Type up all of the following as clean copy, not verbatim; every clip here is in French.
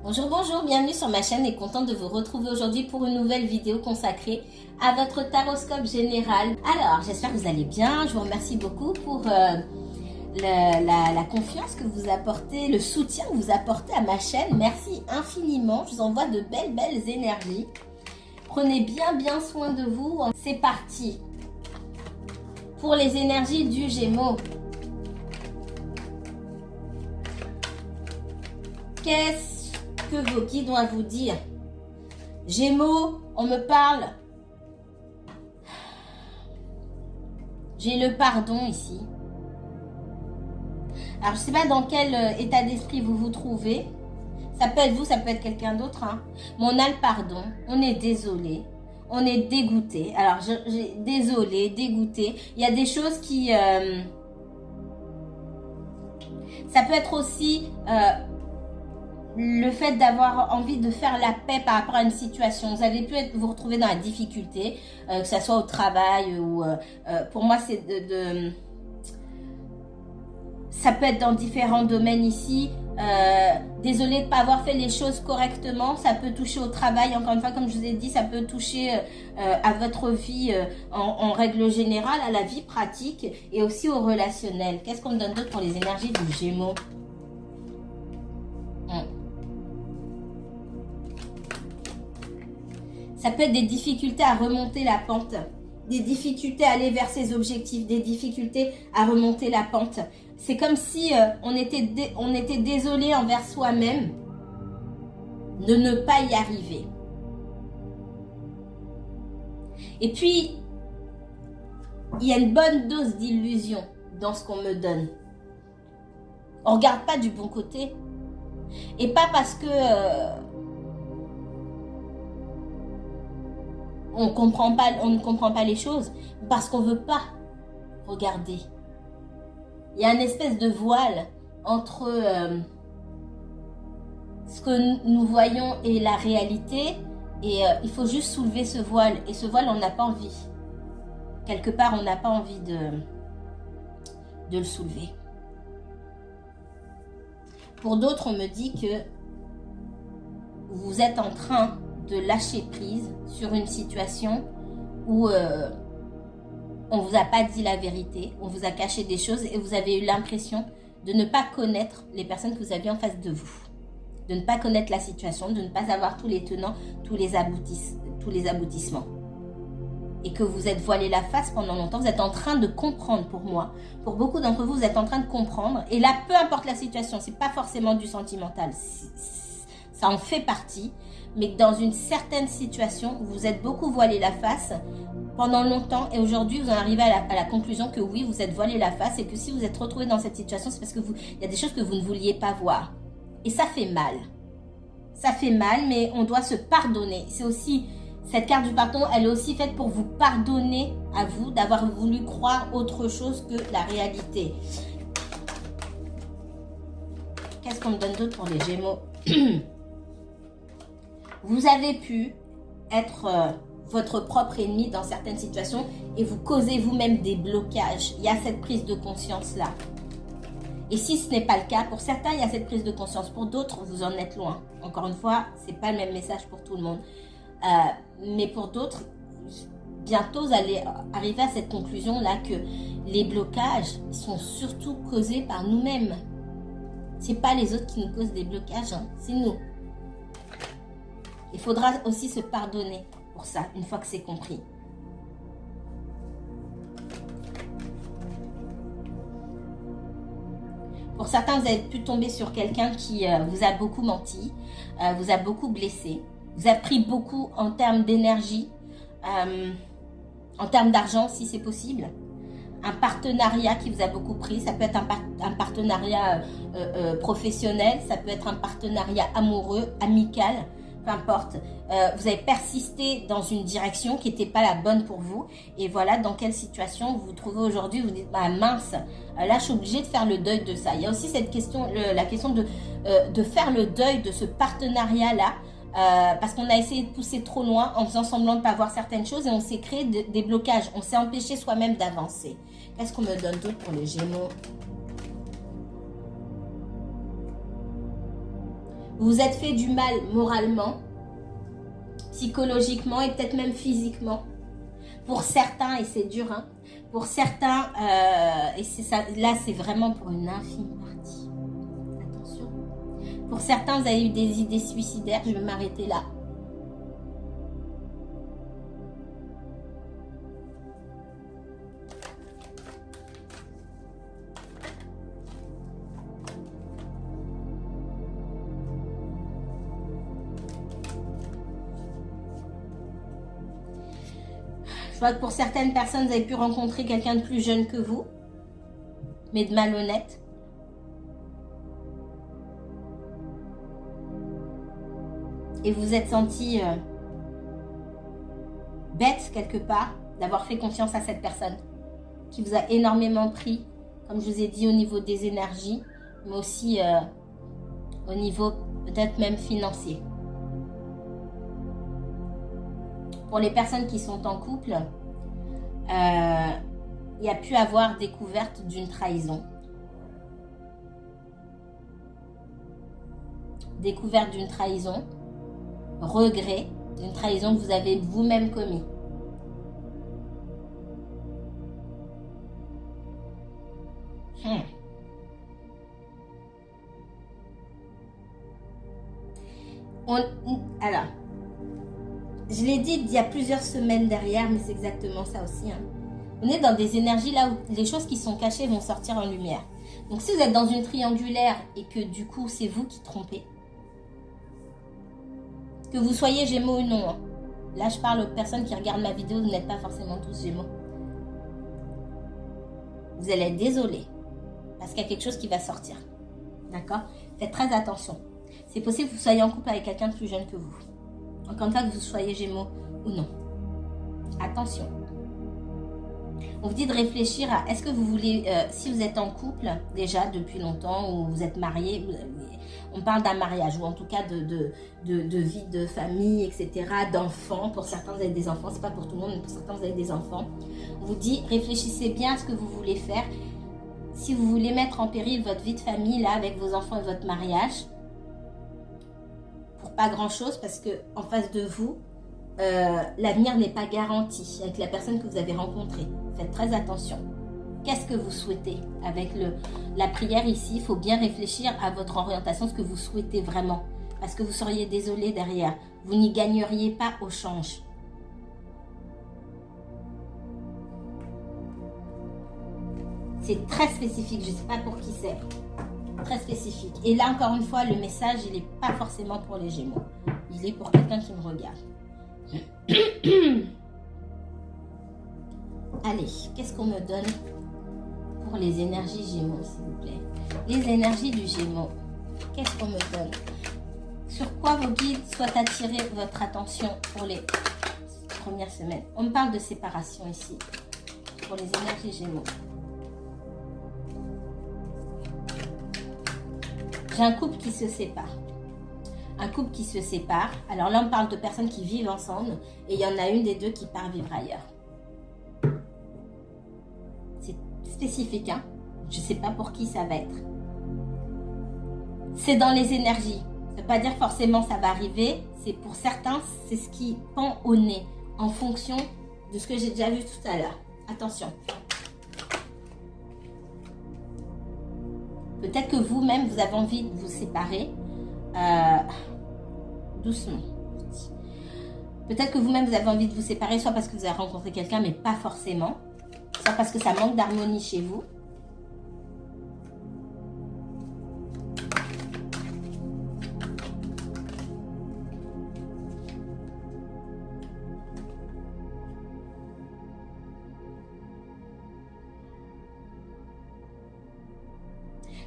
Bonjour, bonjour, bienvenue sur ma chaîne et contente de vous retrouver aujourd'hui pour une nouvelle vidéo consacrée à votre taroscope général. Alors, j'espère que vous allez bien. Je vous remercie beaucoup pour la confiance que vous apportez, le soutien que vous apportez à ma chaîne. Merci infiniment. Je vous envoie de belles énergies. Prenez bien soin de vous. C'est parti pour les énergies du Gémeaux. Qu'est-ce que vos guides ont à vous dire? Gémeaux, on me parle. J'ai le pardon ici. Alors, je ne sais pas dans quel état d'esprit vous vous trouvez. Ça peut être vous, ça peut être quelqu'un d'autre. Hein. Mais on a le pardon. On est désolé. On est dégoûté. Alors, désolé, dégoûté. Il y a des choses qui... ça peut être aussi... le fait d'avoir envie de faire la paix par rapport à une situation. Vous avez pu vous retrouver dans la difficulté, que ce soit au travail ou... pour moi, c'est ça peut être dans différents domaines ici. Désolé de ne pas avoir fait les choses correctement. Ça peut toucher au travail. Encore une fois, comme je vous ai dit, ça peut toucher à votre vie en règle générale, à la vie pratique et aussi au relationnel. Qu'est-ce qu'on me donne d'autre pour les énergies du Gémeaux? Ça peut être des difficultés à remonter la pente, des difficultés à aller vers ses objectifs, des difficultés à remonter la pente. C'est comme si on était désolé envers soi-même de ne pas y arriver. Et puis, il y a une bonne dose d'illusion dans ce qu'on me donne. On ne regarde pas du bon côté. Et pas parce que... on ne comprend pas les choses parce qu'on ne veut pas regarder. Il y a une espèce de voile entre ce que nous voyons et la réalité. Et il faut juste soulever ce voile. Et ce voile, on n'a pas envie. Quelque part, on n'a pas envie de le soulever. Pour d'autres, on me dit que vous êtes en train de lâcher prise sur une situation où on ne vous a pas dit la vérité, on vous a caché des choses et vous avez eu l'impression de ne pas connaître les personnes que vous aviez en face de vous, de ne pas connaître la situation, de ne pas avoir tous les tenants, tous les aboutissements. Et que vous êtes voilé la face pendant longtemps, vous êtes en train de comprendre pour moi. Pour beaucoup d'entre vous, vous êtes en train de comprendre. Et là, peu importe la situation, c'est pas forcément du sentimental, ça en fait partie. Mais dans une certaine situation, vous êtes beaucoup voilé la face pendant longtemps et aujourd'hui, vous en arrivez à la conclusion que oui, vous êtes voilé la face et que si vous êtes retrouvé dans cette situation, c'est parce que il y a des choses que vous ne vouliez pas voir. Et ça fait mal. Ça fait mal, mais on doit se pardonner. C'est aussi, cette carte du pardon, elle est aussi faite pour vous pardonner à vous d'avoir voulu croire autre chose que la réalité. Qu'est-ce qu'on me donne d'autre pour les Gémeaux? Vous avez pu être votre propre ennemi dans certaines situations et vous causez vous-même des blocages. Il y a cette prise de conscience-là. Et si ce n'est pas le cas, pour certains, il y a cette prise de conscience. Pour d'autres, vous en êtes loin. Encore une fois, ce n'est pas le même message pour tout le monde. Mais pour d'autres, bientôt, vous allez arriver à cette conclusion-là que les blocages sont surtout causés par nous-mêmes. Ce n'est pas les autres qui nous causent des blocages, hein, c'est nous. Il faudra aussi se pardonner pour ça, une fois que c'est compris. Pour certains, vous avez pu tomber sur quelqu'un qui vous a beaucoup menti, vous a beaucoup blessé, vous a pris beaucoup en termes d'énergie, en termes d'argent si c'est possible. Un partenariat qui vous a beaucoup pris, ça peut être un partenariat professionnel, ça peut être un partenariat amoureux, amical, peu importe, vous avez persisté dans une direction qui n'était pas la bonne pour vous. Et voilà dans quelle situation vous vous trouvez aujourd'hui. Vous dites, bah mince, là je suis obligée de faire le deuil de ça. Il y a aussi cette question, la question de faire le deuil de ce partenariat-là. Parce qu'on a essayé de pousser trop loin en faisant semblant de ne pas voir certaines choses et on s'est créé des blocages. On s'est empêché soi-même d'avancer. Qu'est-ce qu'on me donne d'autre pour les Gémeaux? Vous vous êtes fait du mal moralement, psychologiquement et peut-être même physiquement. Pour certains, et c'est dur, hein, pour certains, et c'est ça, là c'est vraiment pour une infime partie. Attention. Pour certains, vous avez eu des idées suicidaires, je vais m'arrêter là. Je vois que pour certaines personnes, vous avez pu rencontrer quelqu'un de plus jeune que vous, mais de malhonnête. Et vous vous êtes senti bête quelque part d'avoir fait confiance à cette personne qui vous a énormément pris, comme je vous ai dit, au niveau des énergies, mais aussi au niveau peut-être même financier. Pour les personnes qui sont en couple, il y a pu avoir découverte d'une trahison. Découverte d'une trahison, regret d'une trahison que vous avez vous-même commis. Alors, je l'ai dit il y a plusieurs semaines derrière, mais c'est exactement ça aussi. Hein. On est dans des énergies là où les choses qui sont cachées vont sortir en lumière. Donc si vous êtes dans une triangulaire et que du coup c'est vous qui trompez, que vous soyez Gémeaux ou non, hein. Là je parle aux personnes qui regardent ma vidéo, vous n'êtes pas forcément tous Gémeaux. Vous allez être désolé parce qu'il y a quelque chose qui va sortir. D'accord? Faites très attention. C'est possible que vous soyez en couple avec quelqu'un de plus jeune que vous. Encore une fois, que vous soyez Gémeaux ou non. Attention. On vous dit de réfléchir à est-ce que vous voulez, si vous êtes en couple déjà depuis longtemps ou vous êtes marié, on parle d'un mariage ou en tout cas de vie de famille, etc., d'enfants. Pour certains, vous avez des enfants, c'est pas pour tout le monde, mais pour certains, vous avez des enfants. On vous dit réfléchissez bien à ce que vous voulez faire. Si vous voulez mettre en péril votre vie de famille là avec vos enfants et votre mariage, pour pas grand chose parce que en face de vous, l'avenir n'est pas garanti avec la personne que vous avez rencontrée. Faites très attention. Qu'est-ce que vous souhaitez? Avec la prière ici, il faut bien réfléchir à votre orientation, ce que vous souhaitez vraiment. Parce que vous seriez désolé derrière. Vous n'y gagneriez pas au change. C'est très spécifique, je ne sais pas pour qui c'est. Très spécifique. Et là, encore une fois, le message, il n'est pas forcément pour les Gémeaux. Il est pour quelqu'un qui me regarde. Allez, qu'est-ce qu'on me donne pour les énergies Gémeaux, s'il vous plaît? Les énergies du Gémeaux, qu'est-ce qu'on me donne? Sur quoi vos guides souhaitent attirer votre attention pour les premières semaines? On me parle de séparation ici, pour les énergies Gémeaux. J'ai un couple qui se sépare. Un couple qui se sépare. Alors là, on parle de personnes qui vivent ensemble. Et il y en a une des deux qui part vivre ailleurs. C'est spécifique, hein. Je ne sais pas pour qui ça va être. C'est dans les énergies. Ça ne veut pas dire forcément ça va arriver. C'est pour certains, c'est ce qui pend au nez. En fonction de ce que j'ai déjà vu tout à l'heure. Attention. Peut-être que vous-même, vous avez envie de vous séparer. Doucement. Peut-être que vous-même, vous avez envie de vous séparer, soit parce que vous avez rencontré quelqu'un, mais pas forcément. Soit parce que ça manque d'harmonie chez vous.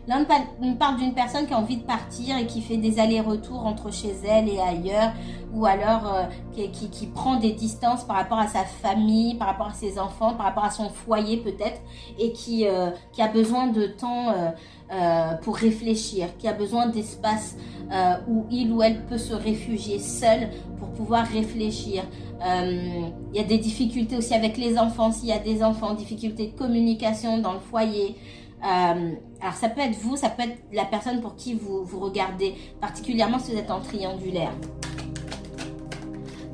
Là, on parle d'une personne qui a envie de partir et qui fait des allers-retours entre chez elle et ailleurs, ou alors qui prend des distances par rapport à sa famille, par rapport à ses enfants, par rapport à son foyer peut-être, et qui a besoin de temps pour réfléchir, qui a besoin d'espace où il ou elle peut se réfugier seul pour pouvoir réfléchir. Il y a des difficultés aussi avec les enfants, s'il y a des enfants, difficultés de communication dans le foyer. Alors ça peut être vous, ça peut être la personne pour qui vous regardez, particulièrement si vous êtes en triangulaire.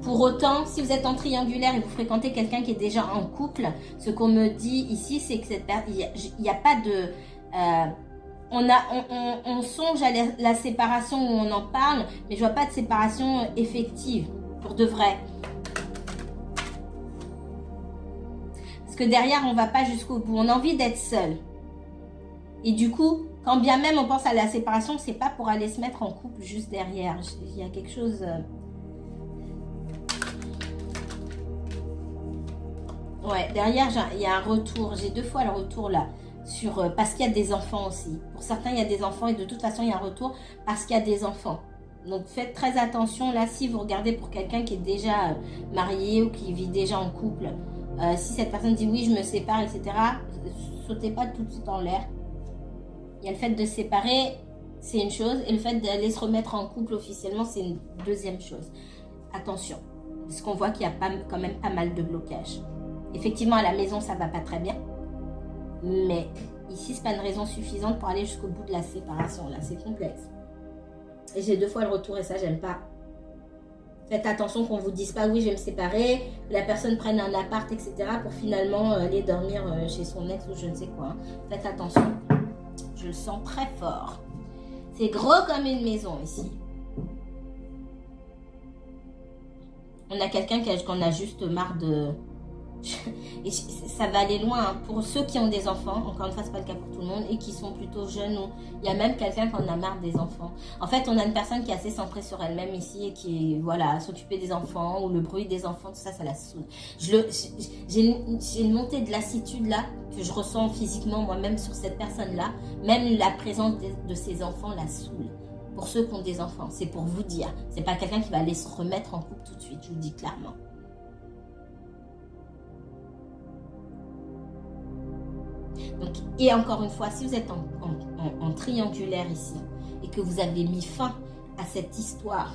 Pour autant, si vous êtes en triangulaire et vous fréquentez quelqu'un qui est déjà en couple, ce qu'on me dit ici, c'est que il n'y a pas de... on songe à la séparation où on en parle, mais je vois pas de séparation effective, pour de vrai. Parce que derrière, on va pas jusqu'au bout. On a envie d'être seul. Et du coup, quand bien même on pense à la séparation, c'est pas pour aller se mettre en couple juste derrière. Il y a quelque chose... Ouais, derrière, il y a un retour. J'ai 2 fois le retour là. Parce qu'il y a des enfants aussi. Pour certains, il y a des enfants et de toute façon, il y a un retour parce qu'il y a des enfants. Donc, faites très attention là si vous regardez pour quelqu'un qui est déjà marié ou qui vit déjà en couple. Si cette personne dit oui, je me sépare, etc., sautez pas tout de suite en l'air. Il y a le fait de se séparer, c'est une chose, et le fait d'aller se remettre en couple officiellement, c'est une deuxième chose. Attention, parce qu'on voit qu'il y a quand même pas mal de blocages. Effectivement, à la maison, ça va pas très bien. Mais ici, c'est pas une raison suffisante pour aller jusqu'au bout de la séparation. Là, c'est complexe. Et j'ai 2 fois le retour et ça, j'aime pas. Faites attention qu'on vous dise pas oui, je vais me séparer, que la personne prenne un appart, etc. pour finalement aller dormir chez son ex ou je ne sais quoi. Faites attention. Je le sens très fort. C'est gros comme une maison ici. On a quelqu'un qu'on a juste marre de... Et ça va aller loin hein. Pour ceux qui ont des enfants, encore une fois c'est pas le cas pour tout le monde, et qui sont plutôt jeunes, ou il y a même quelqu'un qui en a marre des enfants. En fait on a une personne qui est assez centrée sur elle-même ici et qui voilà, s'occuper des enfants ou le bruit des enfants, tout ça, ça la saoule. J'ai une montée de lassitude là que je ressens physiquement moi-même sur cette personne là. Même la présence de ses enfants la saoule. Pour ceux qui ont des enfants, c'est pour vous dire, c'est pas quelqu'un qui va aller se remettre en couple tout de suite, je vous le dis clairement. Donc, et encore une fois, si vous êtes en triangulaire ici et que vous avez mis fin à cette histoire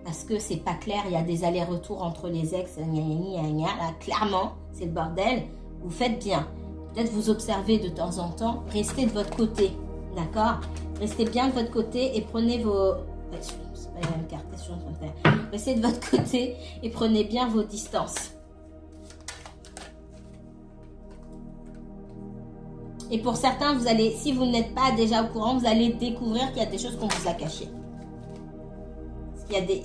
parce que c'est pas clair, il y a des allers-retours entre les ex, là, clairement, c'est le bordel, vous faites bien. Peut-être vous observez de temps en temps, restez de votre côté, d'accord? Restez bien de votre côté et prenez vos... C'est pas la même carte, qu'est-ce que je suis en train de faire? Restez de votre côté et prenez bien vos distances. Et pour certains, vous allez, si vous n'êtes pas déjà au courant, vous allez découvrir qu'il y a des choses qu'on vous a cachées. Il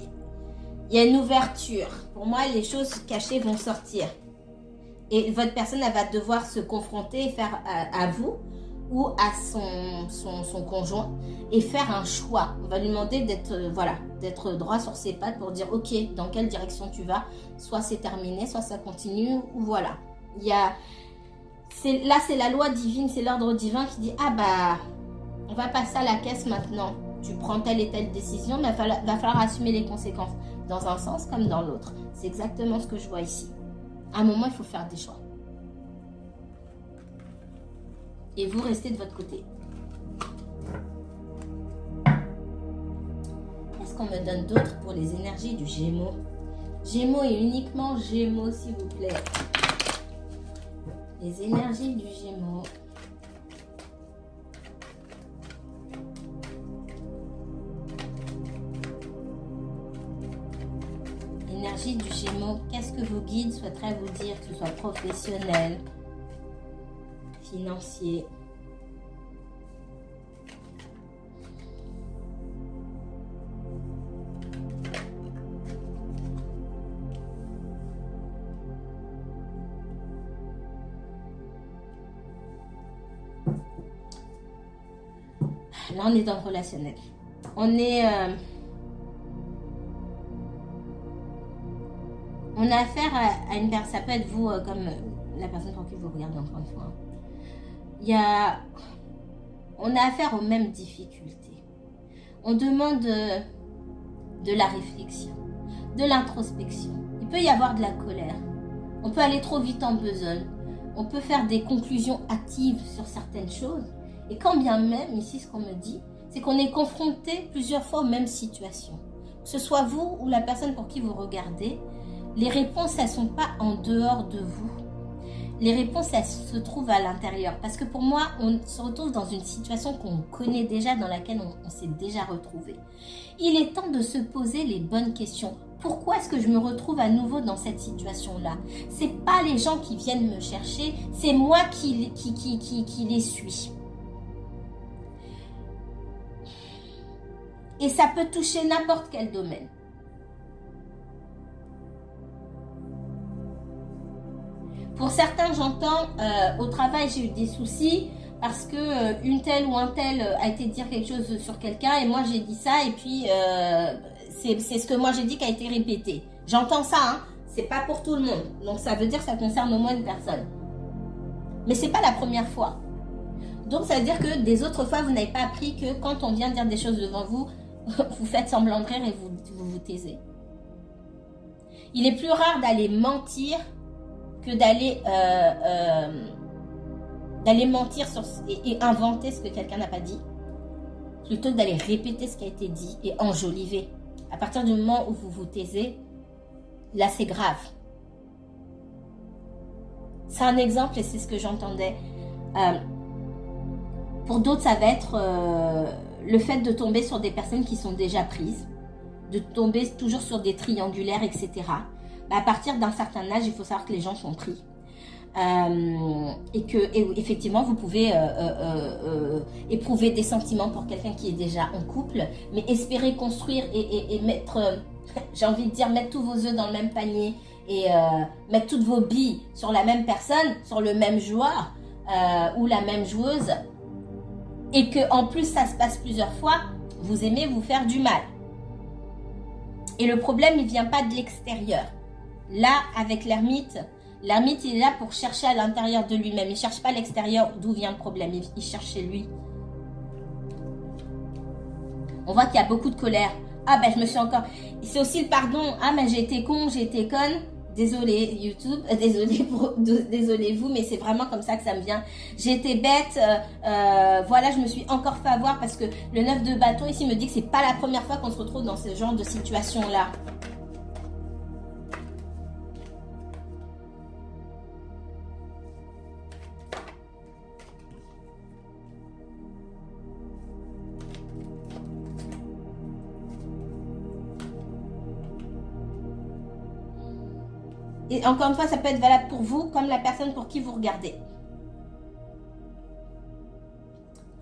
y a une ouverture. Pour moi, les choses cachées vont sortir. Et votre personne, elle va devoir se confronter et faire à vous ou à son conjoint et faire un choix. On va lui demander d'être droit sur ses pattes pour dire ok, dans quelle direction tu vas. Soit c'est terminé, soit ça continue, ou voilà. Là, c'est la loi divine, c'est l'ordre divin qui dit, ah bah, on va passer à la caisse maintenant. Tu prends telle et telle décision, mais il va falloir assumer les conséquences, dans un sens comme dans l'autre. C'est exactement ce que je vois ici. À un moment, il faut faire des choix. Et vous restez de votre côté. Qu'est-ce qu'on me donne d'autre pour les énergies du Gémeaux? Gémeaux et uniquement Gémeaux, s'il vous plaît. Les énergies du Gémeaux. Énergie du Gémeaux. Qu'est-ce que vos guides souhaiteraient vous dire, que ce soit professionnel, financier? Là, on est dans le relationnel. On a affaire à une personne, ça peut être vous, comme la personne pour qui vous regardez encore une fois. On a affaire aux mêmes difficultés. On demande de la réflexion, de l'introspection. Il peut y avoir de la colère. On peut aller trop vite en besogne. On peut faire des conclusions hâtives sur certaines choses. Et quand bien même, ici, ce qu'on me dit, c'est qu'on est confronté plusieurs fois aux mêmes situations. Que ce soit vous ou la personne pour qui vous regardez, les réponses, elles ne sont pas en dehors de vous. les réponses, elles se trouvent à l'intérieur. Parce que pour moi, on se retrouve dans une situation qu'on connaît déjà, dans laquelle on s'est déjà retrouvé. Il est temps de se poser les bonnes questions. Pourquoi est-ce que je me retrouve à nouveau dans cette situation-là? C'est pas les gens qui viennent me chercher, c'est moi qui les suis. Et ça peut toucher n'importe quel domaine. Pour certains, j'entends, au travail, j'ai eu des soucis parce que une telle ou un tel a été dire quelque chose sur quelqu'un et moi j'ai dit ça et puis c'est ce que moi j'ai dit qui a été répété. J'entends ça, hein, c'est pas pour tout le monde. Donc ça veut dire que ça concerne au moins une personne. Mais c'est pas la première fois. Donc ça veut dire que des autres fois, vous n'avez pas appris que quand on vient dire des choses devant vous, vous faites semblant de rire et vous taisez. Il est plus rare d'aller mentir que d'aller mentir et inventer ce que quelqu'un n'a pas dit, plutôt que d'aller répéter ce qui a été dit et enjoliver. À partir du moment où vous vous taisez, là c'est grave. C'est un exemple et c'est ce que j'entendais. Pour d'autres, ça va être le fait de tomber sur des personnes qui sont déjà prises, de tomber toujours sur des triangulaires, etc. À partir d'un certain âge, il faut savoir que les gens sont pris. Et effectivement, vous pouvez éprouver des sentiments pour quelqu'un qui est déjà en couple, mais espérer construire et mettre, j'ai envie de dire, mettre tous vos œufs dans le même panier et mettre toutes vos billes sur la même personne, sur le même joueur ou la même joueuse, et que en plus ça se passe plusieurs fois, vous aimez vous faire du mal. Et le problème, il vient pas de l'extérieur. Là, avec l'ermite, l'ermite, il est là pour chercher à l'intérieur de lui-même. Il ne cherche pas à l'extérieur d'où vient le problème. Il cherche chez lui. On voit qu'il y a beaucoup de colère. Ah ben, je me suis encore... C'est aussi le pardon. Ah mais j'ai été con, j'ai été conne. Désolé YouTube, désolé vous, mais c'est vraiment comme ça que ça me vient. J'ai été bête, voilà, je me suis encore fait avoir parce que le 9 de bâton ici me dit que c'est pas la première fois qu'on se retrouve dans ce genre de situation-là. Et encore une fois, ça peut être valable pour vous comme la personne pour qui vous regardez.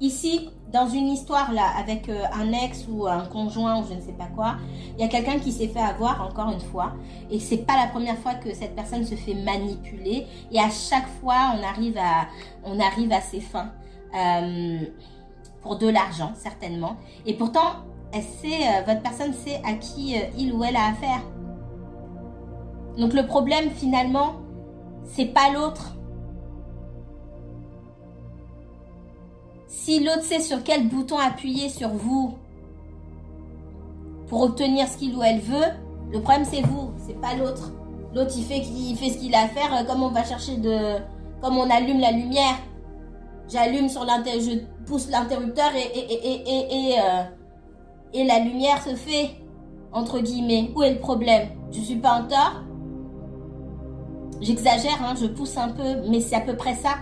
Ici, dans une histoire là, avec un ex ou un conjoint ou je ne sais pas quoi, il y a quelqu'un qui s'est fait avoir, encore une fois, et c'est pas la première fois que cette personne se fait manipuler, et à chaque fois, on arrive à ses fins, pour de l'argent, certainement. Et pourtant, votre personne sait à qui il ou elle a affaire. Donc le problème finalement, c'est pas l'autre. Si l'autre sait sur quel bouton appuyer sur vous pour obtenir ce qu'il ou elle veut, le problème c'est vous, c'est pas l'autre. L'autre il fait ce qu'il a à faire, comme on va chercher comme on allume la lumière. J'allume sur je pousse l'interrupteur et la lumière se fait, entre guillemets. Où est le problème? Je suis pas en tort. J'exagère, hein, je pousse un peu, mais c'est à peu près ça.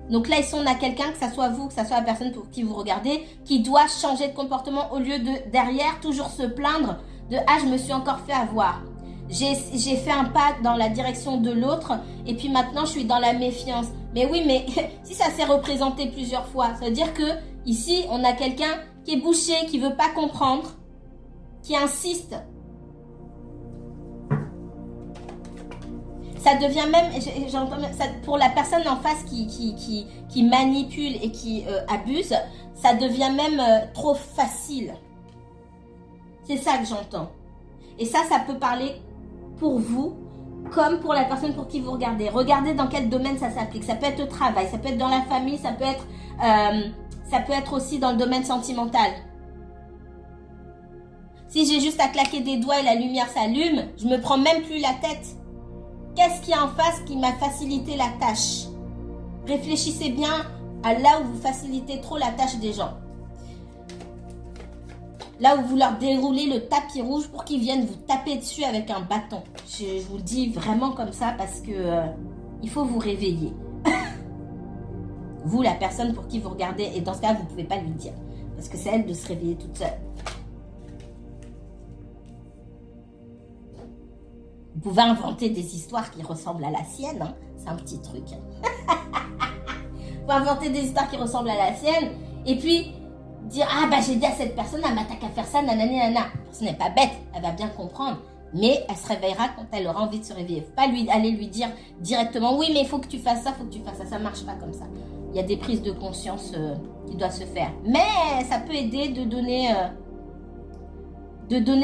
Donc là, ici, on a quelqu'un, que ça soit vous, que ça soit la personne pour qui vous regardez, qui doit changer de comportement au lieu de, derrière, toujours se plaindre de « Ah, je me suis encore fait avoir. J'ai fait un pas dans la direction de l'autre et puis maintenant, je suis dans la méfiance. » Mais oui, mais si ça s'est représenté plusieurs fois, ça veut dire que ici, on a quelqu'un qui est bouché, qui veut pas comprendre, qui insiste. Ça devient même, j'entends pour la personne en face qui manipule et qui abuse, ça devient même trop facile. C'est ça que j'entends. Et ça peut parler pour vous comme pour la personne pour qui vous regardez. Regardez dans quel domaine ça s'applique. Ça peut être au travail, ça peut être dans la famille, ça peut être aussi dans le domaine sentimental. Si j'ai juste à claquer des doigts et la lumière s'allume, je me prends même plus la tête. Qu'est-ce qu'il y a en face qui m'a facilité la tâche? Réfléchissez bien à là où vous facilitez trop la tâche des gens. Là où vous leur déroulez le tapis rouge pour qu'ils viennent vous taper dessus avec un bâton. Je vous le dis vraiment comme ça parce que il faut vous réveiller. Vous, la personne pour qui vous regardez, et dans ce cas, vous ne pouvez pas lui dire. Parce que c'est elle de se réveiller toute seule. Vous pouvez inventer des histoires qui ressemblent à la sienne. Hein. C'est un petit truc. Vous pouvez inventer des histoires qui ressemblent à la sienne. Et puis, dire, ah bah j'ai dit à cette personne, elle m'attaque à faire ça, nanani, nanana. La personne n'est pas bête, elle va bien comprendre. Mais elle se réveillera quand elle aura envie de se réveiller. Faut pas aller lui dire directement, oui mais il faut que tu fasses ça, faut que tu fasses ça. Ça marche pas comme ça. Il y a des prises de conscience qui doivent se faire. Mais ça peut aider de donner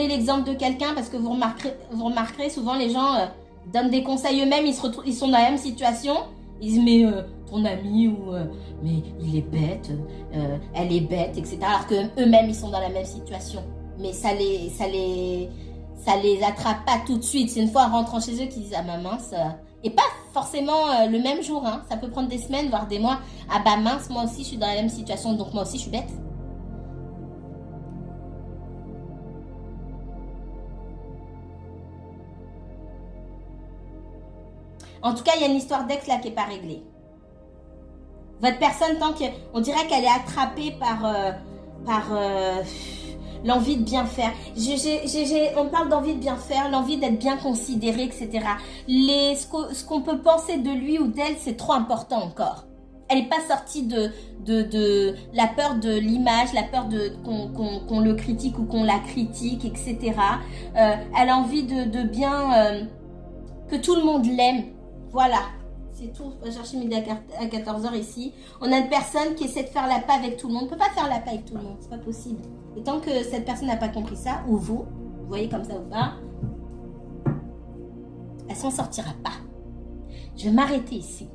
l'exemple de quelqu'un parce que vous remarquerez souvent les gens donnent des conseils eux-mêmes, ils sont dans la même situation. Ils disent mais ton ami ou mais il est bête, elle est bête, etc. Alors que eux-mêmes ils sont dans la même situation. Mais ça les attrape pas tout de suite. C'est une fois en rentrant chez eux qu'ils disent ah bah mince. Et pas forcément le même jour. Hein. Ça peut prendre des semaines, voire des mois. Ah bah mince, moi aussi je suis dans la même situation, donc moi aussi je suis bête. En tout cas, il y a une histoire d'ex là qui n'est pas réglée. Votre personne, on dirait qu'elle est attrapée par l'envie de bien faire. On parle d'envie de bien faire, l'envie d'être bien considéré, etc. Ce qu'on peut penser de lui ou d'elle, c'est trop important encore. Elle n'est pas sortie de la peur de l'image, la peur qu'on le critique ou qu'on la critique, etc. Elle a envie de bien que tout le monde l'aime. Voilà, c'est tout. On va chercher midi à 14h ici. On a une personne qui essaie de faire la paix avec tout le monde. On ne peut pas faire la paix avec tout le monde, c'est pas possible. Et tant que cette personne n'a pas compris ça, ou vous voyez comme ça ou pas, elle s'en sortira pas. Je vais m'arrêter ici.